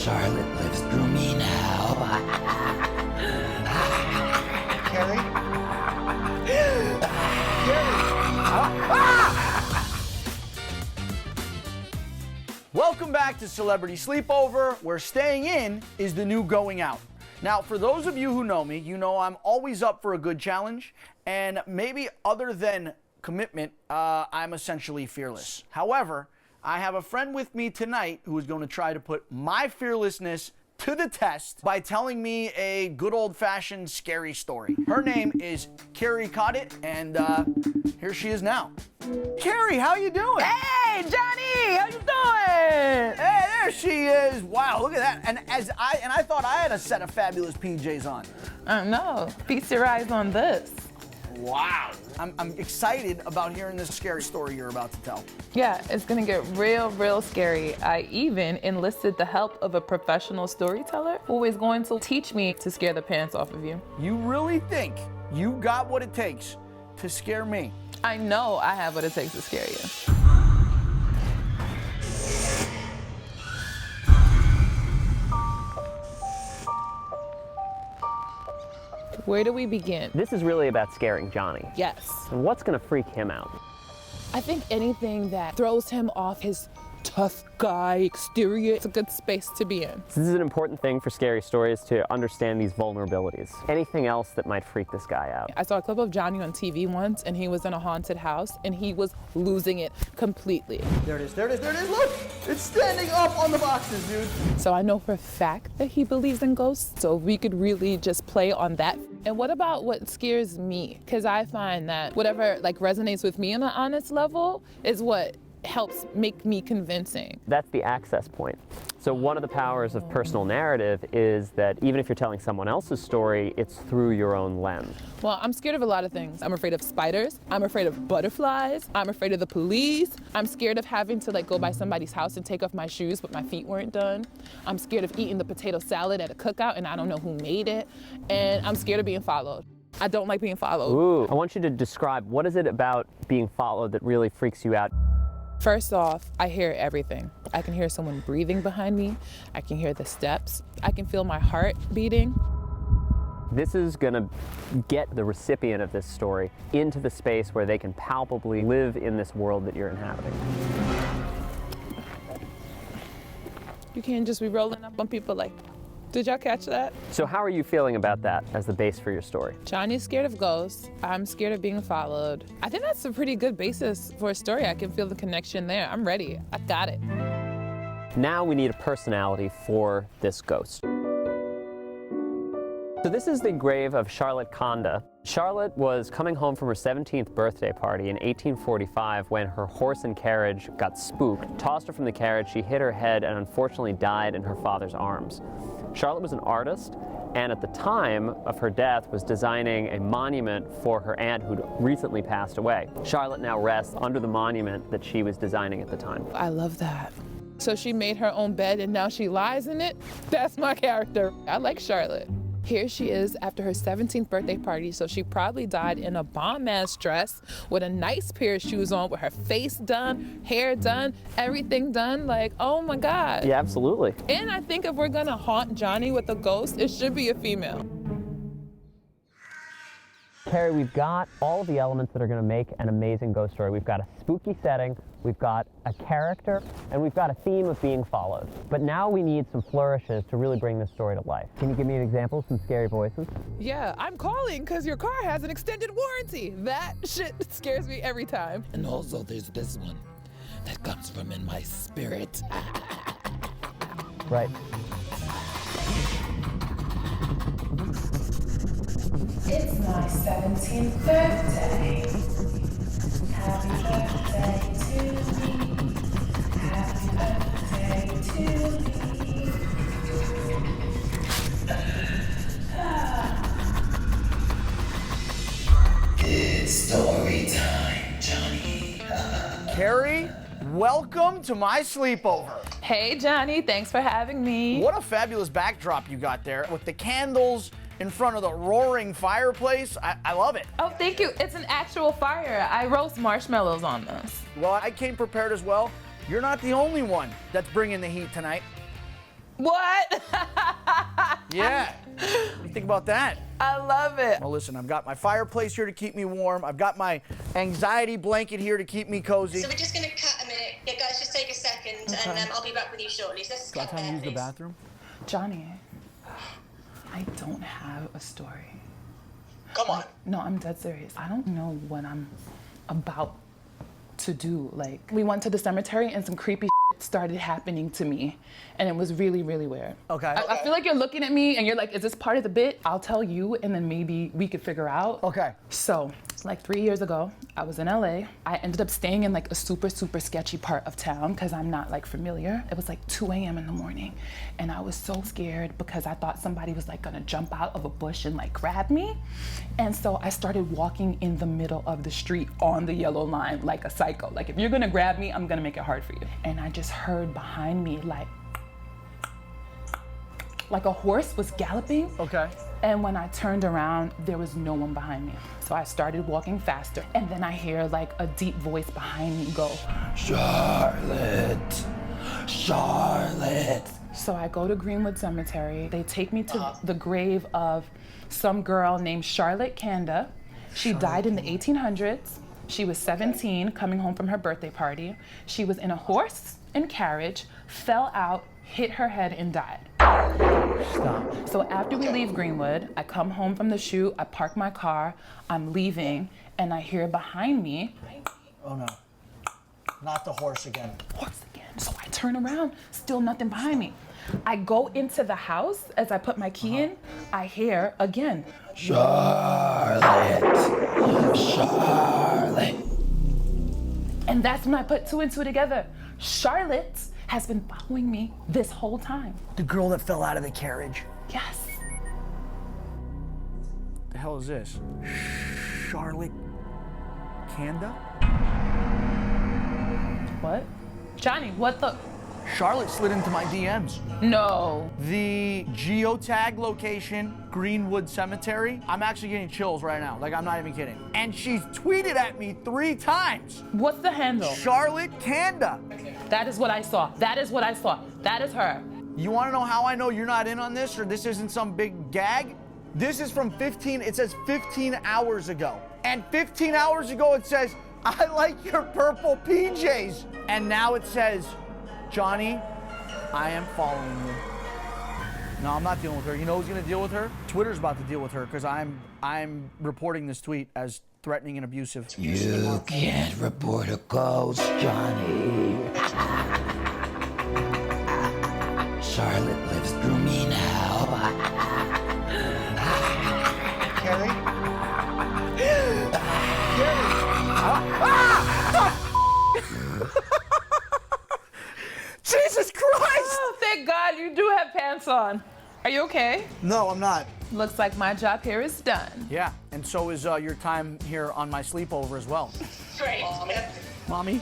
Charlotte lives through me now. Kerry? Welcome back to Celebrity Sleepover, where staying in is the new going out. Now, for those of you who know me, you know I'm always up for a good challenge, and maybe other than commitment, I'm essentially fearless. However, I have a friend with me tonight who is going to try to put my fearlessness to the test by telling me a good old-fashioned scary story. Her name is Kerry Coddett, and here she is now. Kerry, how you doing? Hey, Johnny, how you doing? Hey, there she is. Wow, look at that. And I thought I had a set of fabulous PJs on. No, feast your eyes on this. Wow. I'm excited about hearing this scary story you're about to tell. Yeah, it's gonna get real scary. I even enlisted the help of a professional storyteller who is going to teach me to scare the pants off of you. You really think you got what it takes to scare me? I know I have what it takes to scare you. Where do we begin? This is really about scaring Johnny. Yes. And what's going to freak him out? I think anything that throws him off his tough guy exterior, it's a good space to be in. This is an important thing for scary stories, to understand these vulnerabilities. Anything else that might freak this guy out? I saw a clip of Johnny on TV once, and he was in a haunted house, and he was losing it completely. There it is, there it is, there it is. Look, it's standing up on the boxes, dude. So I know for a fact that he believes in ghosts, so we could really just play on that. And what about what scares me? Because I find that whatever resonates with me on an honest level is what helps make me convincing. That's the access point. So one of the powers of personal narrative is that even if you're telling someone else's story, it's through your own lens. Well, I'm scared of a lot of things. I'm afraid of spiders. I'm afraid of butterflies. I'm afraid of the police. I'm scared of having to go by somebody's house and take off my shoes, but my feet weren't done. I'm scared of eating the potato salad at a cookout and I don't know who made it. And I'm scared of being followed. I don't like being followed. Ooh, I want you to describe, what is it about being followed that really freaks you out? First off, I hear everything. I can hear someone breathing behind me. I can hear the steps. I can feel my heart beating. This is going to get the recipient of this story into the space where they can palpably live in this world that you're inhabiting. You can't just be rolling up on people did y'all catch that? So how are you feeling about that as the base for your story? Johnny's scared of ghosts. I'm scared of being followed. I think that's a pretty good basis for a story. I can feel the connection there. I'm ready. I got it. Now we need a personality for this ghost. So this is the grave of Charlotte Coddett. Charlotte was coming home from her 17th birthday party in 1845 when her horse and carriage got spooked. Tossed her from the carriage, she hit her head and unfortunately died in her father's arms. Charlotte was an artist, and at the time of her death was designing a monument for her aunt who'd recently passed away. Charlotte now rests under the monument that she was designing at the time. I love that. So she made her own bed and now she lies in it? That's my character. I like Charlotte. Here she is after her 17th birthday party, so she probably died in a bomb-ass dress with a nice pair of shoes on, with her face done, hair done, everything done. Oh my God. Yeah, absolutely. And I think if we're gonna haunt Johnny with a ghost, it should be a female. Kerry, we've got all of the elements that are going to make an amazing ghost story. We've got a spooky setting, we've got a character, and we've got a theme of being followed. But now we need some flourishes to really bring this story to life. Can you give me an example of some scary voices? Yeah, I'm calling because your car has an extended warranty. That shit scares me every time. And also there's this one that comes from in my spirit. Right. It's my 17th birthday. Happy birthday to me. Happy birthday to me. It's story time, Johnny. Kerry, welcome to my sleepover. Hey, Johnny, thanks for having me. What a fabulous backdrop you got there with the candles in front of the roaring fireplace. I love it. Oh, thank you. It's an actual fire. I roast marshmallows on this. Well, I came prepared as well. You're not the only one that's bringing the heat tonight. What? Yeah. What do you think about that? I love it. Well, listen, I've got my fireplace here to keep me warm. I've got my anxiety blanket here to keep me cozy. So we're just going to cut a minute. Yeah, guys, just take a second, and I'll be back with you shortly. So let's Got cut time to there, use the please. bathroom? Johnny, I don't have a story. Come on. No, I'm dead serious. I don't know what I'm about to do. Like, we went to the cemetery and some creepy started happening to me, and it was really, really weird. Okay. I feel like you're looking at me and you're like, is this part of the bit? I'll tell you, and then maybe we could figure out. Okay. So, like 3 years ago, I was in LA. I ended up staying in like a super, super sketchy part of town because I'm not like familiar. It was like 2 a.m. in the morning, and I was so scared because I thought somebody was like gonna jump out of a bush and like grab me. And so I started walking in the middle of the street on the yellow line like a psycho. Like, if you're gonna grab me, I'm gonna make it hard for you. And I just heard behind me like a horse was galloping. Okay. And when I turned around, there was no one behind me. So I started walking faster, and then I hear like a deep voice behind me go, Charlotte. Charlotte. So I go to Greenwood Cemetery. They take me to the grave of some girl named Charlotte Coddett. She died in the 1800s. She was 17, coming home from her birthday party. She was in a horse and carriage, fell out, hit her head, and died. Stop. So after we leave Greenwood, I come home from the shoot, I park my car, I'm leaving, and I hear behind me, Oh no. Not the horse again. horse again. So I turn around, still nothing behind me. I go into the house. As I put my key in, I hear again, Charlotte. Charlotte. and that's when I put two and two together. Charlotte has been following me this whole time. The girl that fell out of the carriage. Yes. The hell is this? Charlotte Coddett? What? Johnny, what the? Charlotte slid into my DMs. No. The geotag location, Greenwood Cemetery. I'm actually getting chills right now. Like, I'm not even kidding. And she's tweeted at me 3 times. What's the handle? Charlotte Coddett. That is what I saw. That is what I saw. That is her. You want to know how I know you're not in on this, or this isn't some big gag? This is from it says 15 hours ago. And 15 hours ago it says, I like your purple PJs. And now it says, Johnny, I am following you. No, I'm not dealing with her. You know who's gonna deal with her? Twitter's about to deal with her because I'm reporting this tweet as threatening and abusive. You can't report a ghost, Johnny. Charlotte lives through me now. Kerry? Jesus Christ! Oh, thank God you do have pants on. Are you okay? No, I'm not. Looks like my job here is done. Yeah, and so is your time here on my sleepover as well. Great. Mommy?